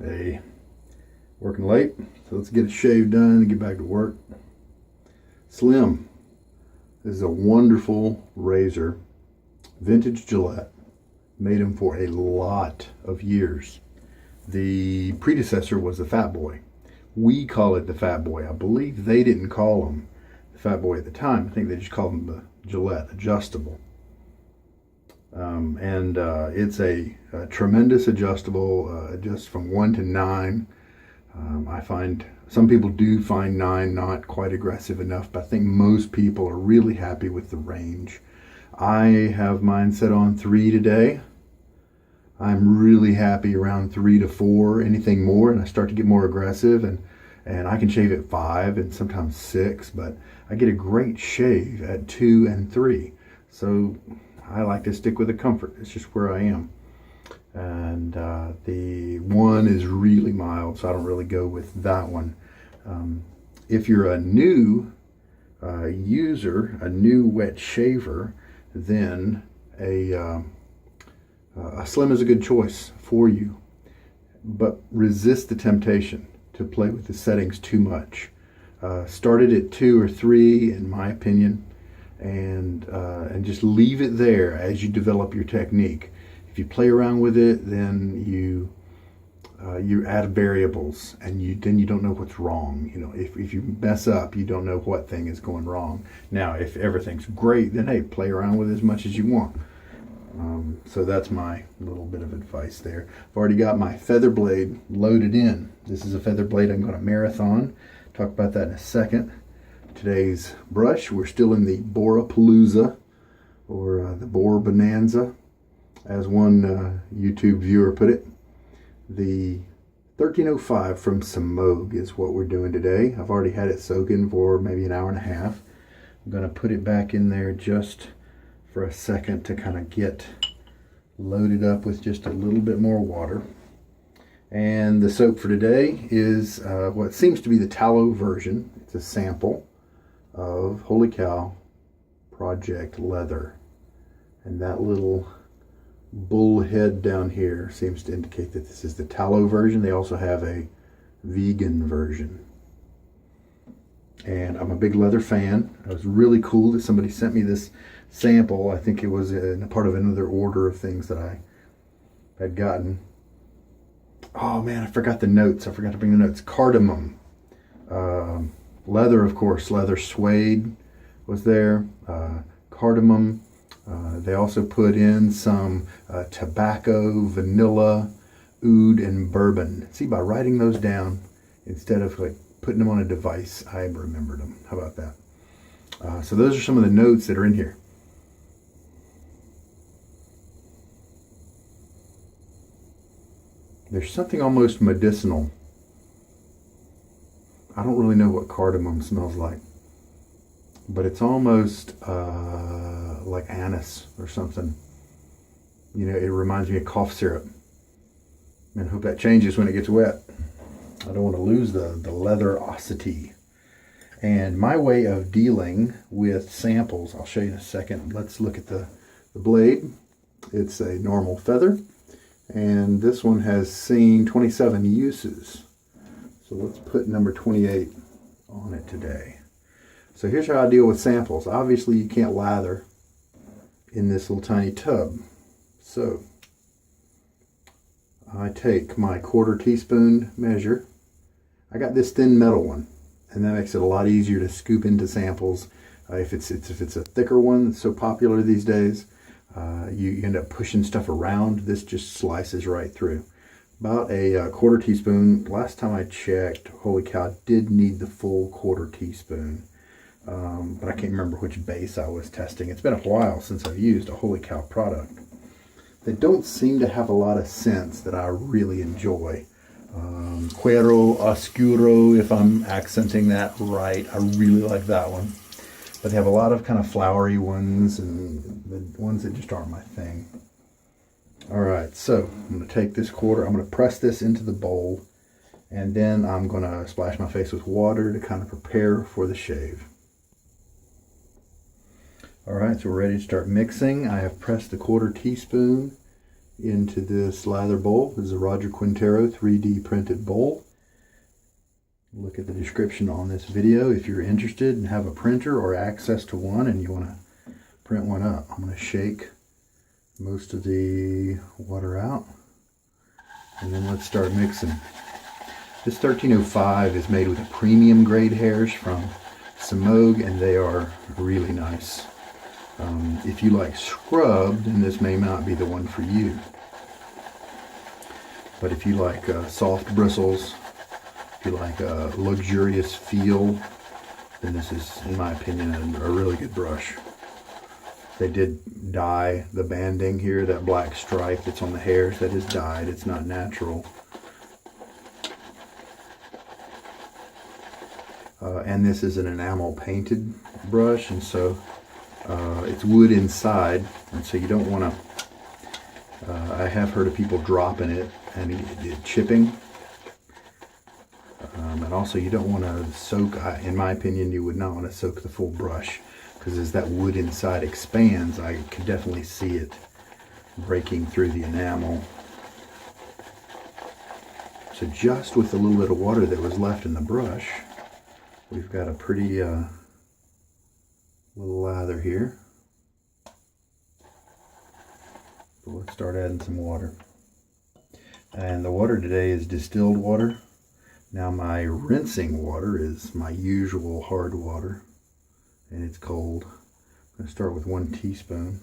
Hey, working late, so let's get a shave done and get back to work. Slim. This is a wonderful razor, vintage Gillette. Made them for a lot of years. The predecessor was the Fat Boy. We call it the Fat Boy. I believe they didn't call them the Fat Boy at the time. I think they just called them the Gillette Adjustable. It's a tremendous adjustable, just from 1 to 9. I find some people do find 9 not quite aggressive enough, but I think most people are really happy with the range. I have mine set on 3 today. I'm really happy around 3 to 4. Anything more, and I start to get more aggressive, and I can shave at 5 and sometimes 6, but I get a great shave at 2 and 3. So I like to stick with the comfort. It's just where I am. And the 1 is really mild, so I don't really go with that one. If you're a new user, a new wet shaver, then a Slim is a good choice for you. But resist the temptation to play with the settings too much. Start it at 2 or 3, in my opinion, and just leave it there as you develop your technique. If you play around with it, then you add variables, and then you don't know what's wrong. You know, if you mess up, you don't know what thing is going wrong. Now, if everything's great, then hey, play around with it as much as you want. So that's my little bit of advice there. I've already got my feather blade loaded in. This is a feather blade I'm going to marathon. Talk about that in a second. Today's brush, we're still in the Boarapalooza, or the Boar Bonanza, as one YouTube viewer put it. The 1305 from Semogue is what we're doing today. I've already had it soaking for maybe an hour and a half. I'm going to put it back in there just for a second to kind of get loaded up with just a little bit more water. And the soap for today is what seems to be the tallow version. It's a sample of Holy Cow Project Leather. And that little bull head down here seems to indicate that this is the tallow version. They also have a vegan version. And I'm a big leather fan. It was really cool that somebody sent me this sample. I think it was in a part of another order of things that I had gotten. Oh man, I forgot the notes. I forgot to bring the notes. Cardamom. Leather, of course. Leather suede was there. Cardamom. They also put in some tobacco, vanilla, oud, and bourbon. See, by writing those down, instead of like putting them on a device, I remembered them. How about that? So those are some of the notes that are in here. There's something almost medicinal. I don't really know what cardamom smells like, but it's almost like anise or something. You know, it reminds me of cough syrup. And I hope that changes when it gets wet. I don't want to lose the leatherosity. And my way of dealing with samples, I'll show you in a second. Let's look at the blade. It's a normal feather. And this one has seen 27 uses. So let's put number 28 on it today. So here's how I deal with samples. Obviously you can't lather in this little tiny tub. So I take my 1/4 teaspoon measure. I got this thin metal one, and that makes it a lot easier to scoop into samples. If it's a thicker one that's so popular these days, you end up pushing stuff around. This just slices right through. About a 1/4 teaspoon. Last time I checked, Holy Cow did need the full 1/4 teaspoon. But I can't remember which base I was testing. It's been a while since I've used a Holy Cow product. They don't seem to have a lot of scents that I really enjoy. Cuero Oscuro, if I'm accenting that right. I really like that one. But they have a lot of kind of flowery ones and the ones that just aren't my thing. All right, so I'm going to take this 1/4. I'm going to press this into the bowl. And then I'm going to splash my face with water to kind of prepare for the shave. All right, so we're ready to start mixing. I have pressed the 1/4 teaspoon into this lather bowl. This is a Roger Quintero 3D printed bowl. Look at the description on this video if you're interested and have a printer or access to one and you want to print one up. I'm going to shake most of the water out, and then let's start mixing. This 1305 is made with a premium grade hairs from Semogue, and they are really nice. If you like scrub, then this may not be the one for you. But if you like soft bristles, if you like a luxurious feel, then this is, in my opinion, a really good brush. They did dye the banding here, that black stripe that's on the hairs, that is dyed, it's not natural. And this is an enamel painted brush, and so it's wood inside, and so you don't want to, I have heard of people dropping it and it chipping. And also you don't want to soak, in my opinion, you would not want to soak the full brush, because as that wood inside expands, I can definitely see it breaking through the enamel. So just with a little bit of water that was left in the brush, we've got a pretty little lather here. But let's start adding some water. And the water today is distilled water. Now my rinsing water is my usual hard water, and it's cold. I'm going to start with 1 teaspoon.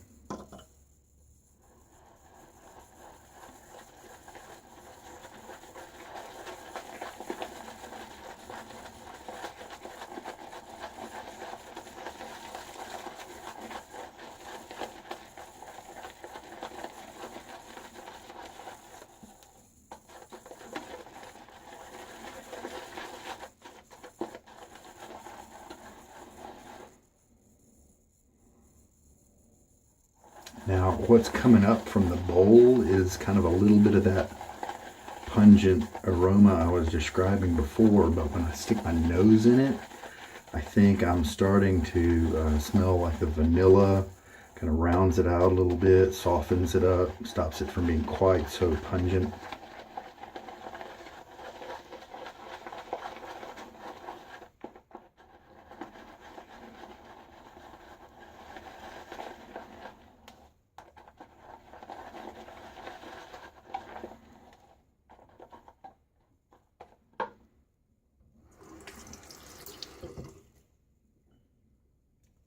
Now what's coming up from the bowl is kind of a little bit of that pungent aroma I was describing before, but when I stick my nose in it, I think I'm starting to smell like the vanilla. Kind of rounds it out a little bit, softens it up, stops it from being quite so pungent.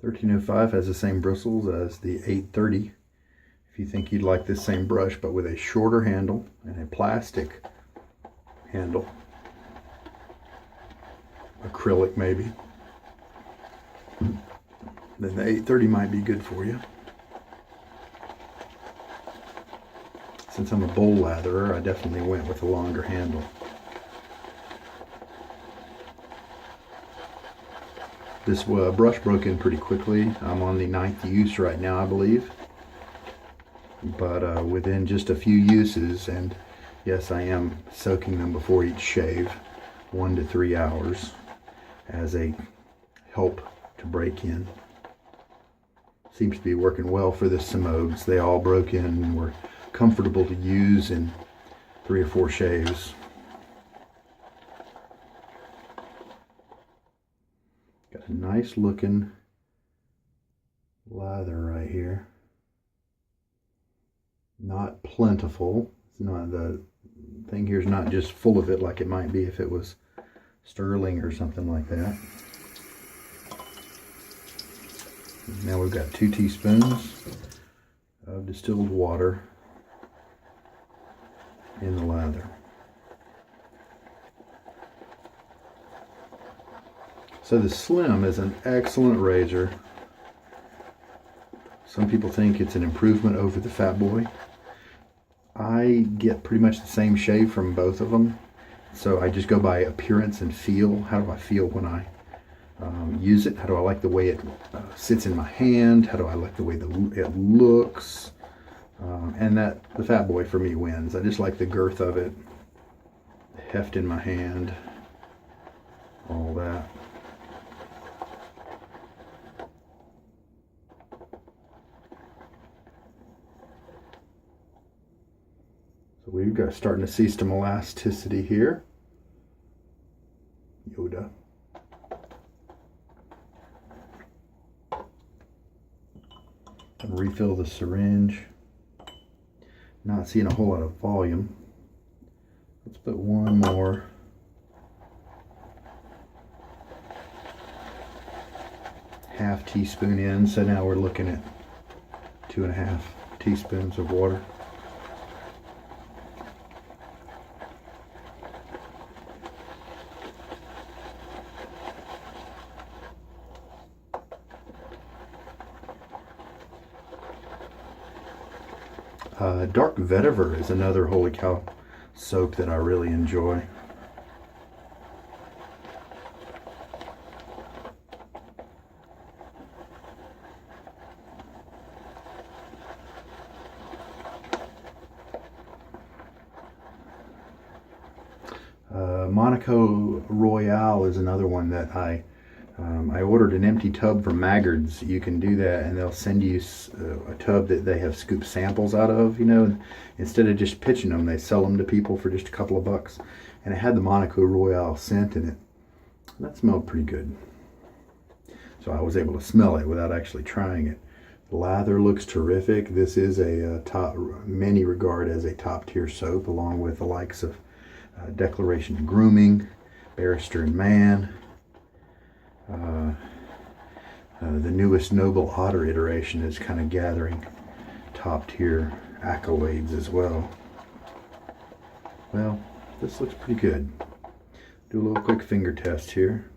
.1305 has the same bristles as the 830. If you think you'd like this same brush but with a shorter handle and a plastic handle, acrylic maybe, then the 830 might be good for you. Since I'm a bowl latherer, I definitely went with a longer handle. This brush broke in pretty quickly. I'm on the 9th use right now, I believe. But within just a few uses, and yes, I am soaking them before each shave, 1 to 3 hours, as a help to break in. Seems to be working well for the Semogues. They all broke in and were comfortable to use in 3 or 4 shaves. Got a nice looking lather right here. Not plentiful. It's not, the thing here is not just full of it like it might be if it was sterling or something like that. Now we've got 2 teaspoons of distilled water in the lather. So the Slim is an excellent razor. Some people think it's an improvement over the Fat Boy. I get pretty much the same shave from both of them. So I just go by appearance and feel. How do I feel when I use it? How do I like the way it sits in my hand? How do I like the way it looks? And that the Fat Boy for me wins. I just like the girth of it, the heft in my hand, all that. So we've got starting to see some elasticity here. Yoda. And refill the syringe. Not seeing a whole lot of volume. Let's put one more. Half teaspoon in, so now we're looking at 2.5 teaspoons of water. Dark vetiver is another holy cow soap that I really enjoy. Monaco Royale is another one that I ordered an empty tub from Maggard's. You can do that, and they'll send you a tub that they have scooped samples out of, you know. Instead of just pitching them, they sell them to people for just a couple of bucks. And it had the Monaco Royale scent in it. That smelled pretty good. So I was able to smell it without actually trying it. The Lather looks terrific. This is a many regard as a top tier soap, along with the likes of Declaration Grooming, Barrister and Man. The newest Noble Otter iteration is kind of gathering top tier accolades as well. Well, this looks pretty good. Do a little quick finger test here.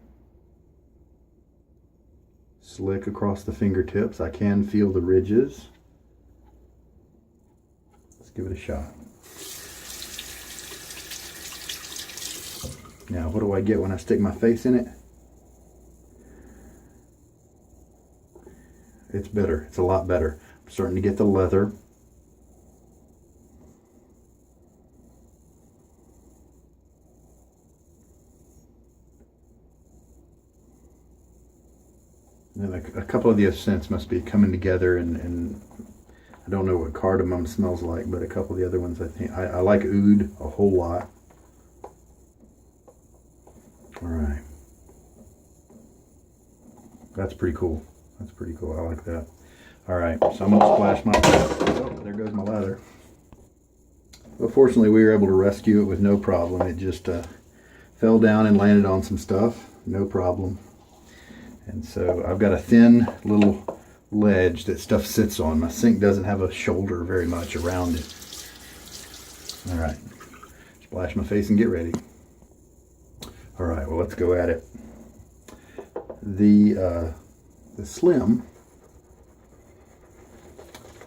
Slick across the fingertips. I can feel the ridges. Let's give it a shot. Now, what do I get when I stick my face in it? It's better. It's a lot better. I'm starting to get the leather. And a couple of the scents must be coming together, and I don't know what cardamom smells like, but a couple of the other ones, I think I like oud a whole lot. All right, that's pretty cool. That's pretty cool. I like that. All right, so I'm gonna splash my. Oh, there goes my lather. But fortunately, we were able to rescue it with no problem. It just fell down and landed on some stuff, no problem. And so I've got a thin little ledge that stuff sits on. My sink doesn't have a shoulder very much around it. All right, splash my face and get ready. All right, well, let's go at it. The Slim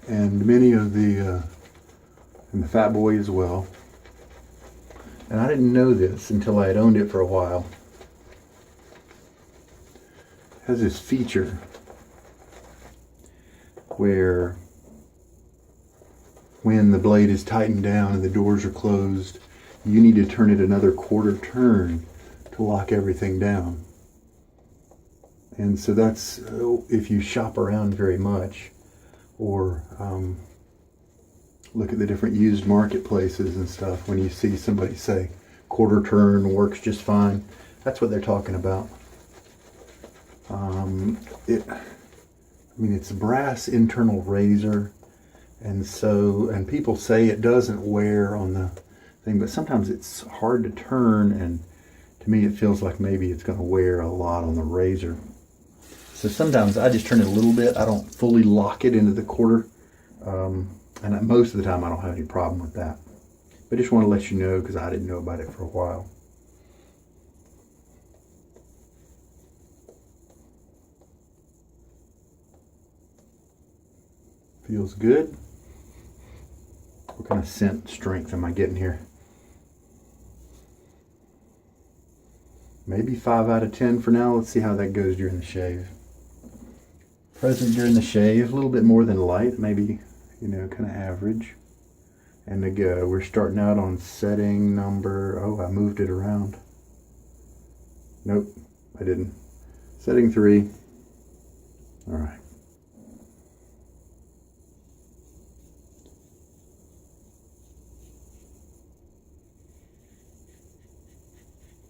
and many of and the Fat Boy as well. And I didn't know this until I had owned it for a while. It has this feature where when the blade is tightened down and the doors are closed, you need to turn it another quarter turn to lock everything down. And so that's if you shop around very much, or look at the different used marketplaces and stuff, when you see somebody say quarter turn works just fine, that's what they're talking about. It's a brass internal razor, and people say it doesn't wear on the thing, but sometimes it's hard to turn, and to me it feels like maybe it's going to wear a lot on the razor. So sometimes I just turn it a little bit. I don't fully lock it into the quarter. And most of the time I don't have any problem with that. But I just want to let you know, because I didn't know about it for a while. Feels good. What kind of scent strength am I getting here? Maybe 5 out of 10 for now. Let's see how that goes during the shave. Present during the shave, a little bit more than light, maybe, kind of average. And we're starting out on setting number, I moved it around. Nope, I didn't. Setting 3. All right.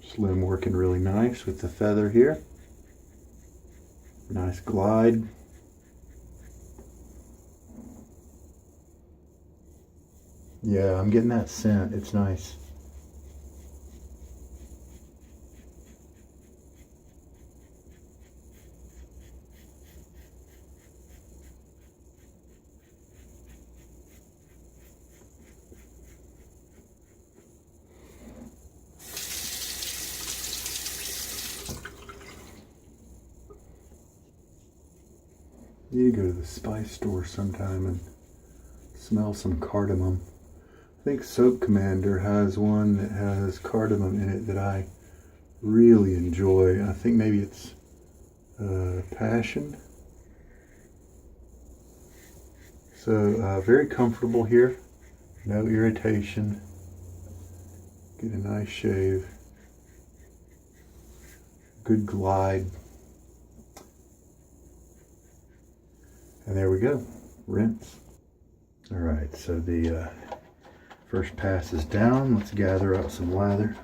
Slim working really nice with the feather here. Nice glide. Yeah, I'm getting that scent. It's nice. You need to go to the spice store sometime and smell some cardamom. I think Soap Commander has one that has cardamom in it that I really enjoy. I think maybe it's Passion. So very comfortable here. No irritation. Get a nice shave. Good glide. And there we go, rinse. All right, so the first pass is down. Let's gather up some lather.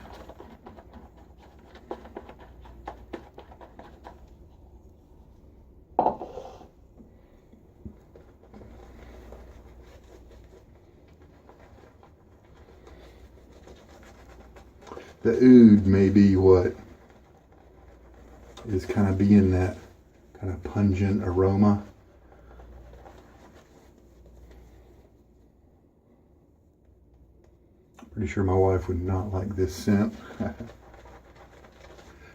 The oud may be what is kind of being that kind of pungent aroma. Pretty sure my wife would not like this scent.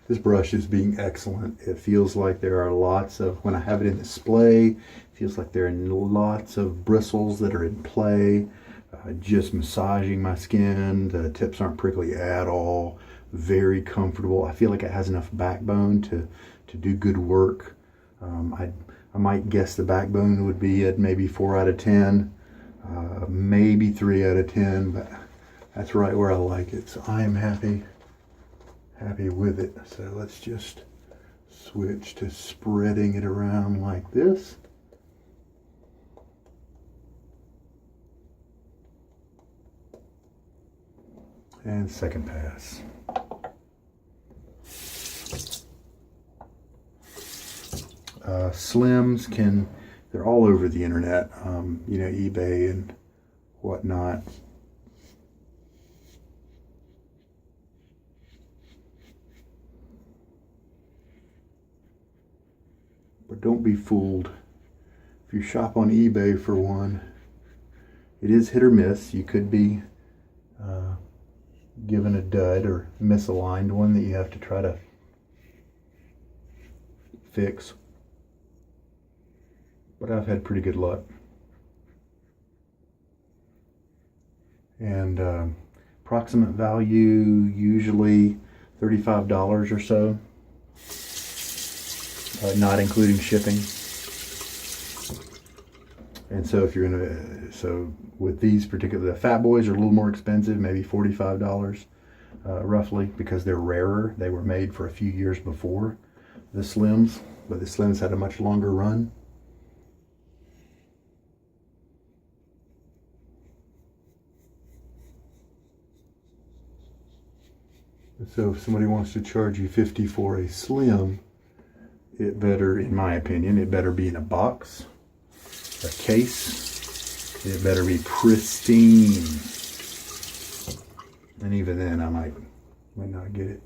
This brush is being excellent. It feels like there are lots of, when I have it in display, it feels like there are lots of bristles that are in play. Just massaging my skin. The tips aren't prickly at all. Very comfortable. I feel like it has enough backbone to do good work. I might guess the backbone would be at maybe 4 out of 10, maybe 3 out of 10, but that's right where I like it. So I am happy with it. So let's just switch to spreading it around like this. And second pass. Slims they're all over the internet, you know, eBay and whatnot. But don't be fooled. If you shop on eBay for one, it is hit or miss. You could be given a dud or misaligned one that you have to try to fix. But I've had pretty good luck. And approximate value usually $35 or so. Not including shipping. And so if you're gonna, so with these particular, the Fat Boys are a little more expensive, maybe $45 roughly, because they're rarer. They were made for a few years before the Slims, but the Slims had a much longer run. So if somebody wants to charge you $50 for a Slim, it better, in my opinion, it better be in a box, a case. It better be pristine. And even then, I might not get it.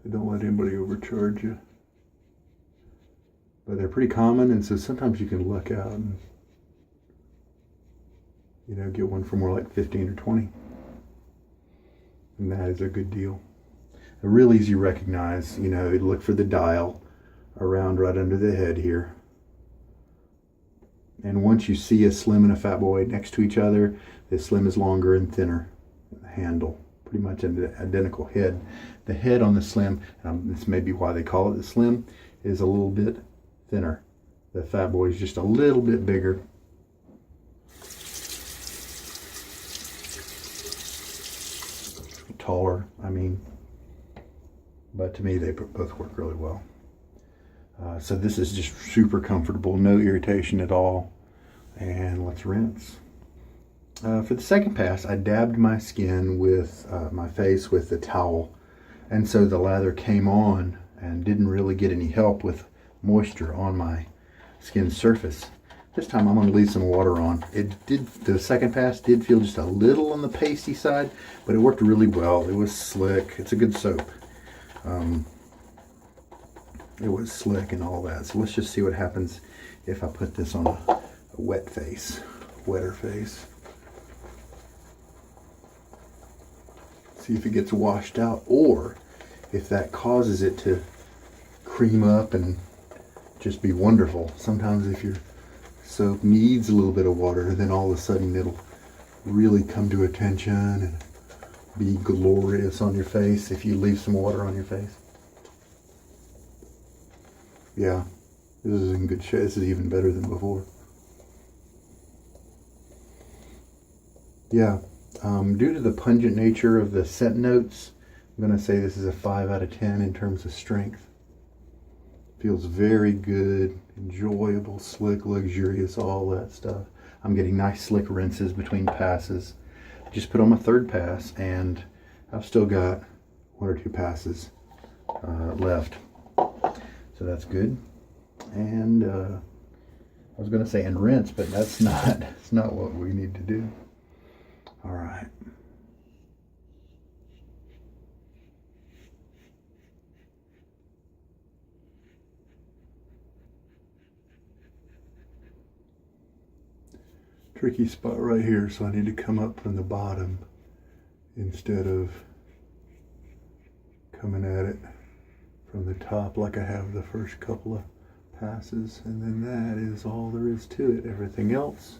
So don't let anybody overcharge you. But they're pretty common, and so sometimes you can luck out and, you know, get one for more like 15 or 20. And that is a good deal. Real easy to recognize, you know, look for the dial around right under the head here. And once you see a Slim and a Fat Boy next to each other, the Slim is longer and thinner. The handle, pretty much an identical head. The head on the Slim, this may be why they call it the Slim, is a little bit thinner. The Fat Boy is just a little bit bigger. Taller, I mean. But to me, they both work really well. So this is just super comfortable, no irritation at all. And let's rinse. For the second pass, I dabbed my skin with my face with the towel, and so the lather came on and didn't really get any help with moisture on my skin surface. This time I'm going to leave some water on. The second pass did feel just a little on the pasty side, but it worked really well. It was slick. It's a good soap. It was slick and all that. So let's just see what happens if I put this on a wet face, wetter face. See if it gets washed out, or if that causes it to cream up and just be wonderful. Sometimes if your soap needs a little bit of water, then all of a sudden it'll really come to attention and be glorious on your face if you leave some water on your face. Yeah, this is in good shape. This is even better than before. Yeah, due to the pungent nature of the scent notes, I'm going to say this is a 5 out of 10 in terms of strength. Feels very good, enjoyable, slick, luxurious, all that stuff. I'm getting nice slick rinses between passes. Just put on my third pass, and I've still got 1 or 2 passes left. So that's good. And I was going to say and rinse, but that's not what we need to do. All right. Tricky spot right here, so I need to come up from the bottom instead of coming at it from the top like I have the first couple of passes. And then that is all there is to it. Everything else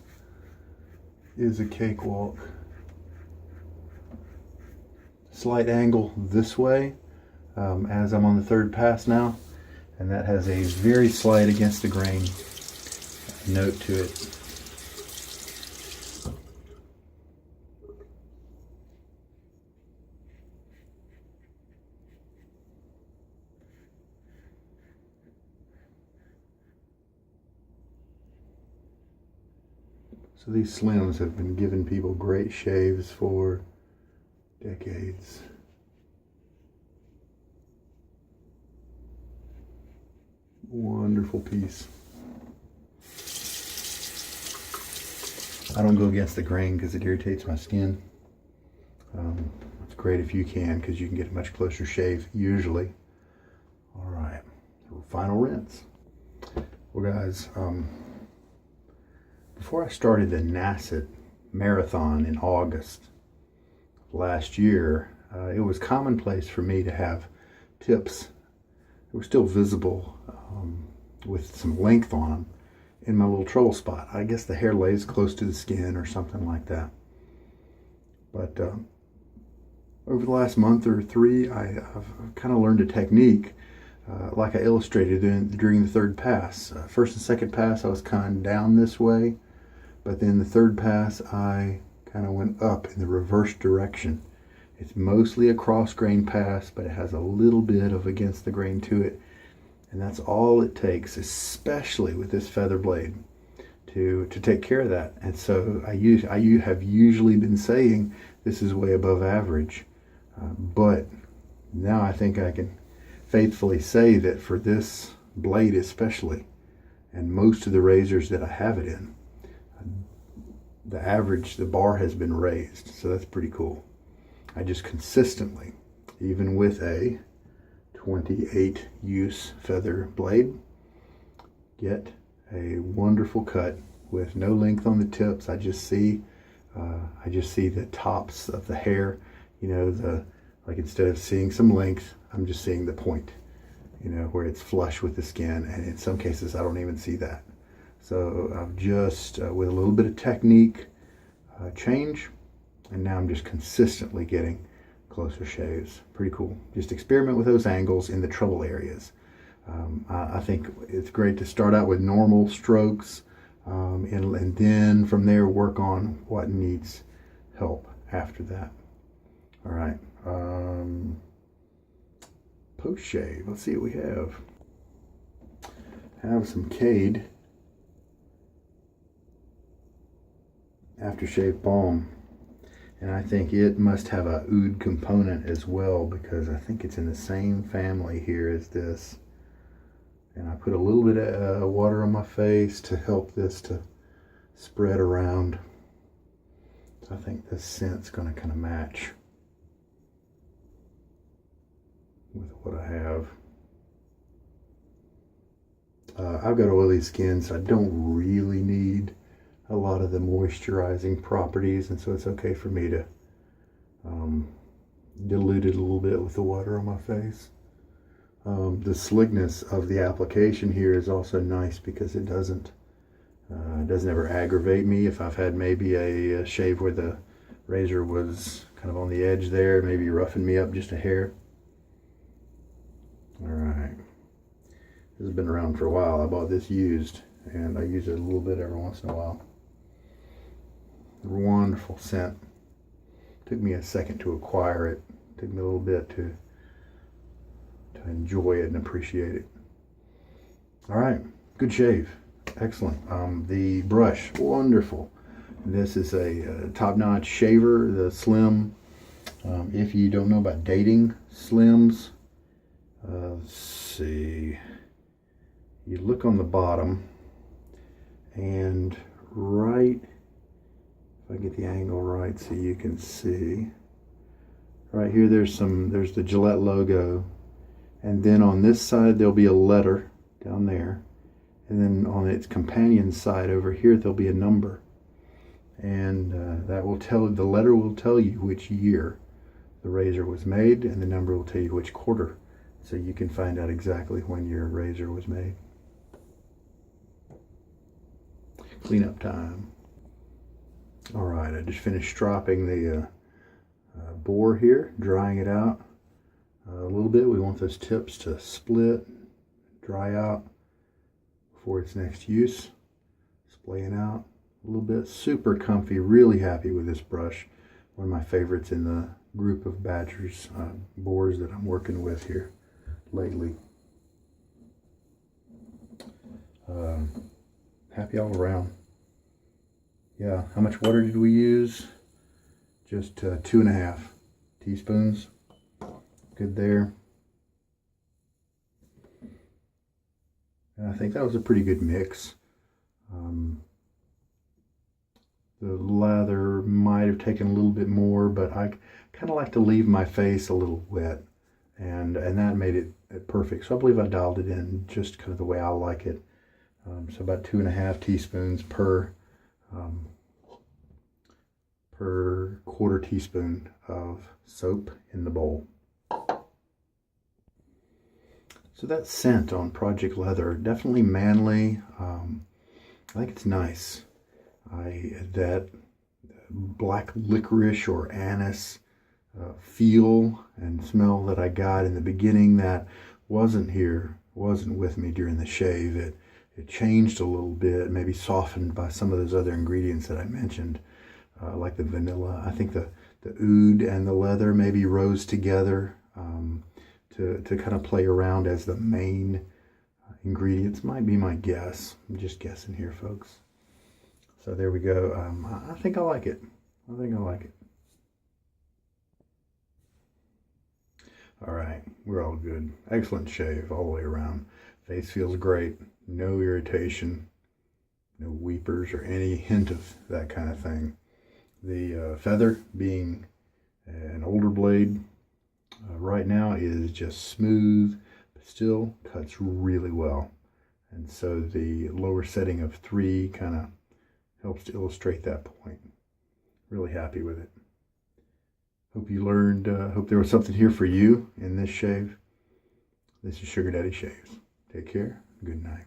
is a cakewalk. Slight angle this way as I'm on the third pass now, and that has a very slight against the grain note to it. So these slims have been giving people great shaves for decades. Wonderful piece. I don't go against the grain because it irritates my skin. It's great if you can, because you can get a much closer shave usually. All right, final rinse. Well guys, before I started the Nasset Marathon in August last year, it was commonplace for me to have tips that were still visible with some length on them in my little trouble spot. I guess the hair lays close to the skin or something like that. But over the last month or 3, I've kind of learned a technique like I illustrated during the third pass. First and second pass I was kind of down this way, but then the third pass I kind of went up in the reverse direction. It's mostly a cross grain pass, but it has a little bit of against the grain to it. And that's all it takes, especially with this feather blade, to take care of that. And so I have usually been saying this is way above average. But now I think I can faithfully say that for this blade especially, and most of the razors that I have it in, the bar has been raised. So that's pretty cool. I just consistently, even with a 28 use feather blade, get a wonderful cut with no length on the tips. I just see the tops of the hair, you know, like instead of seeing some length, I'm just seeing the point, you know, where it's flush with the skin. And in some cases I don't even see that. So I've just with a little bit of technique change, and now I'm just consistently getting closer shaves. Pretty cool. Just experiment with those angles in the trouble areas. I think it's great to start out with normal strokes, and then from there work on what needs help after that. All right. Post shave. Let's see what we have. Have some Cade aftershave balm. And I think it must have a oud component as well, because I think it's in the same family here as this. And I put a little bit of water on my face to help this to spread around. So I think this scent's going to kind of match with what I have. I've got oily skin, so I don't really need a lot of the moisturizing properties, and so it's okay for me to dilute it a little bit with the water on my face. The slickness of the application here is also nice because it doesn't ever aggravate me. If I've had maybe a shave where the razor was kind of on the edge there, maybe roughing me up just a hair. All right, this has been around for a while. I bought this used, and I use it a little bit every once in a while. Wonderful scent. Took me a second to acquire it. Took me a little bit to enjoy it and appreciate it. All right, good shave. Excellent. The brush, wonderful. This is a top-notch shaver, the Slim. If you don't know about dating Slims, let's see. You look on the bottom, and right, if I get the angle right so you can see, right here there's the Gillette logo, and then on this side there'll be a letter down there, and then on its companion side over here there'll be a number, and that will tell, the letter will tell you which year the razor was made, and the number will tell you which quarter, so you can find out exactly when your razor was made. Cleanup time. All right, I just finished stropping the Boar here, drying it out a little bit. We want those tips to split, dry out before its next use. Splaying out a little bit. Super comfy, really happy with this brush. One of my favorites in the group of Badgers, Boars that I'm working with here lately. Happy all around. Yeah, how much water did we use? Just 2.5 teaspoons. Good there. And I think that was a pretty good mix. The lather might have taken a little bit more, but I kind of like to leave my face a little wet, and that made it perfect. So I believe I dialed it in just kind of the way I like it. So about 2.5 teaspoons per quarter teaspoon of soap in the bowl. So that scent on Project Leather, definitely manly. I think it's nice. That black licorice or anise feel and smell that I got in the beginning, that wasn't with me during the shave. It changed a little bit, maybe softened by some of those other ingredients that I mentioned, like the vanilla. I think the oud and the leather maybe rose together to kind of play around as the main ingredients, might be my guess. I'm just guessing here, folks. So there we go. I think I like it. I think I like it. All right, we're all good. Excellent shave all the way around. Face feels great. No irritation, no weepers or any hint of that kind of thing. The feather, being an older blade, right now is just smooth, but still cuts really well. And so the lower setting of 3 kind of helps to illustrate that point. Really happy with it. Hope you learned, hope there was something here for you in this shave. This is Sugar Daddy Shaves. Take care. Good night.